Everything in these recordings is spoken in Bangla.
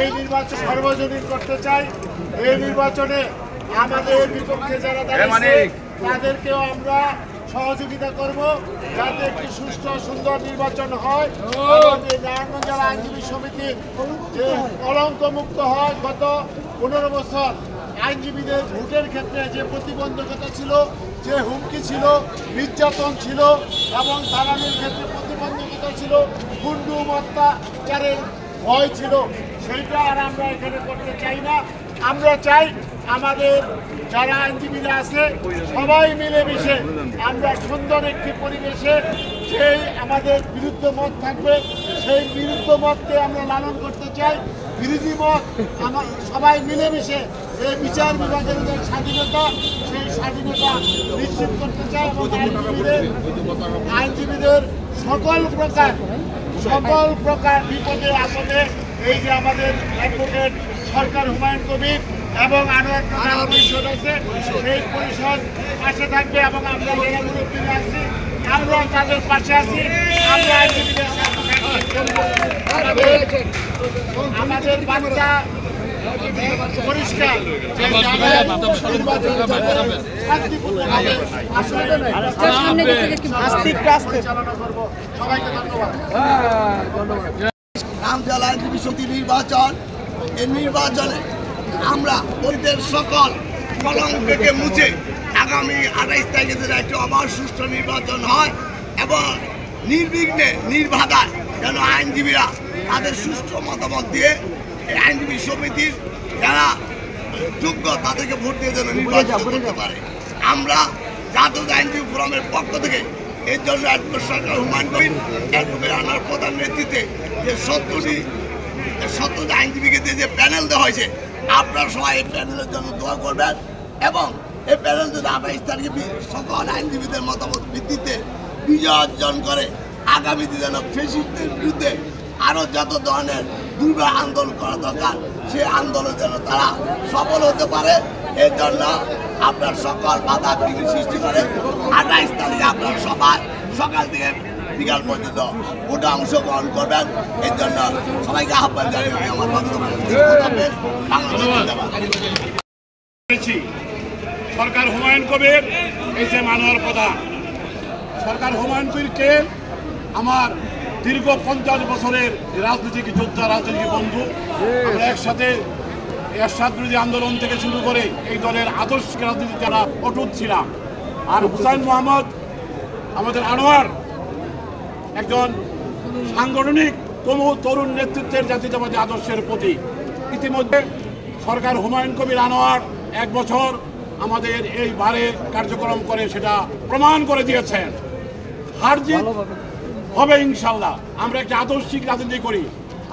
এই নির্বাচন সর্বজনীন করতে চাই। এই নির্বাচনে আমাদের বিপক্ষে যারা দাঁড়িয়েছে তাদেরকেও আমরা সহযোগিতা করব, যাতে একটি সুষ্ঠু সুন্দর নির্বাচন হয় এবং এই নারায়ণগঞ্জ জেলা আইনজীবী সমিতির যে কলঙ্ক মুক্ত হয়। গত 15 বছর আইনজীবীদের ভোটের ক্ষেত্রে যে প্রতিবন্ধকতা ছিল, যে হুমকি ছিল, নির্যাতন ছিল এবং দালালির ক্ষেত্রে প্রতিবন্ধকতা ছিল, গুন্ডু অত্যাচারের ভয় ছিল, সেইটা আর আমরা এখানে করতে চাই না। আমরা চাই আমাদের যারা আইনজীবীরা আছে সবাই মিলেমিশে আমরা সুন্দর একটি পরিবেশে সেই আমাদের বিরুদ্ধ মত থাকবে, সেই বিরুদ্ধ মতকে আমরা লালন করতে চাই। বিরোধী মত সবাই মিলেমিশে এই বিচার বিভাগের যে স্বাধীনতা, সেই স্বাধীনতা নিশ্চিত করতে চাই এবং আইনজীবীদের সকল প্রকার বিপদে আপদে এই যে আমাদের অ্যাডভোকেট সরকার হুমায়ুন কবির এবং আনোয়ার প্রধান পরিষদ আছে, সেই পরিষদ পাশে থাকবে এবং আমরা যারা মুরব্বীরা আছি আমরা তাদের পাশে আছি। আমরা আইনজীবীদের আমাদের বার্তা পরিষ্কার, পরিচালনা করবো। সবাইকে ধন্যবাদ। রামজল আইনজীবী সমিতি নির্বাচন, এই নির্বাচনে আমরা ওদের সকল কলঙ্ককে মুছে আগামী 28 তারিখে যেন একটি অবাধ সুষ্ঠু নির্বাচন হয় এবং নির্বিঘ্নে নির্বাধায় যেন আইনজীবীরা তাদের সুষ্ঠু মতামত দিয়ে এই আইনজীবী সমিতির যারা যোগ্য তাদেরকে ভোট দিয়ে যেন নির্বাচন করতে পারে। আমরা জাতীয় আইনজীবী ফোরামের পক্ষ থেকে এর জন্য অ্যাডভোকেট সরকার হুমায়ুন কবির, অ্যাডভোকেট আনোয়ার প্রধান নেতৃত্বে যে 70টি আইনজীবীকে দিয়ে যে প্যানেল দেওয়া হয়েছে, আপনারা সবাই এই প্যানেলের জন্য দোয়া করবেন এবং এই প্যানেল যদি 28 তারিখে সকল আইনজীবীদের মতামত ভিত্তিতে বিজয় অর্জন করে আগামীতে যেন ফ্যাসিস্টদের বিরুদ্ধে আরও যত ধরনের দুর্বার আন্দোলন করা দরকার সেই আন্দোলন যেন তারা সফল হতে পারে। এর জন্য আপনার সকল বাধা বিঘ্ন সৃষ্টি করে 28 তারিখে আপনারা সবাই সকাল থেকে বিকাল পর্যন্ত ভোটে অংশগ্রহণ করবেন। এর জন্য সবাইকে আহ্বান জানিয়ে আমি আমার বক্তব্য সরকার হুমায়ুন কবির এই যে আনোয়ার প্রধান। সরকার হুমায়ুন কবিরকে আমার দীর্ঘ 50 বছরের রাজনৈতিক যোদ্ধা, রাজনৈতিক বন্ধু। আমরা একসাথে এরশাদ বিরোধী আন্দোলন থেকে শুরু করে এই দলের আদর্শ রাজনীতি যারা অটুট ছিলাম। আর হুসাইন মোহাম্মদ আমাদের আনোয়ার একজন সাংগঠনিক তরুণ নেতৃত্বের জাতীয়তাবাদী আদর্শের প্রতি। ইতিমধ্যে সরকার হুমায়ুন কবির আনোয়ার 1 বছর আমাদের এই বারে কার্যক্রম করে সেটা প্রমাণ করে দিয়েছেন। হার জিত হবে ইনশাল্লাহ। আমরা একটা আদর্শিক রাজনীতি করি।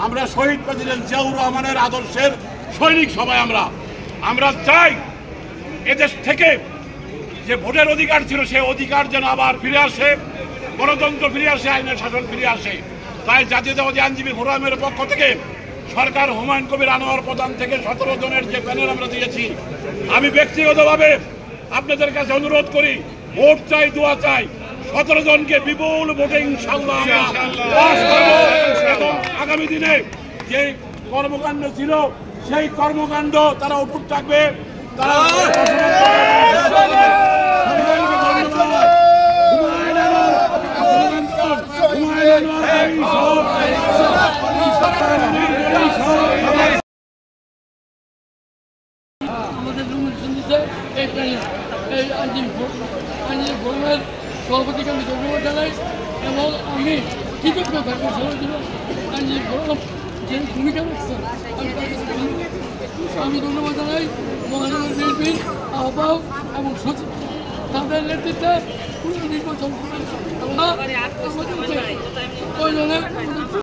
আমরা শহীদ প্রেসিডেন্ট জিয়াউর রহমানের আদর্শের সৈনিক সবাই। আমরা চাই এদেশ থেকে যে ভোটের অধিকার ছিল সেই অধিকার যেন আবার ফিরে আসে, গণতন্ত্র ফিরে আসে, আইনের শাসন ফিরে আসে। তাই জাতীয়তাবাদী আইনজীবী ফোরামের পক্ষ থেকে সরকার হুমায়ুন কবির আনোয়ার প্রধান থেকে 17 জনের যে প্যানেল আমরা দিয়েছি, আমি ব্যক্তিগতভাবে আপনাদের কাছে অনুরোধ করি, ভোট চাই, দোয়া চাই। 17 জনকে বিপুল ভোটে ইনশাআল্লাহ পাস করব এবং আগামী দিনে যে কর্মকাণ্ড ছিল সেই কর্মকাণ্ড তারা অটুট থাকবে। তারা এই আইনজীবী ফোরামের সভাপতিকে আমি ধন্যবাদ জানাই এবং আমি কৃতজ্ঞ থাকবো সবাই জন্য আইনজীবী ফোরাম যে ভূমিকা রাখছেন আমি ধন্যবাদ জানাই মহানগর বিএনপির আহ্বায়ক এবং সচিব তাদের নেতৃত্বে পুরো নির্বাচন করে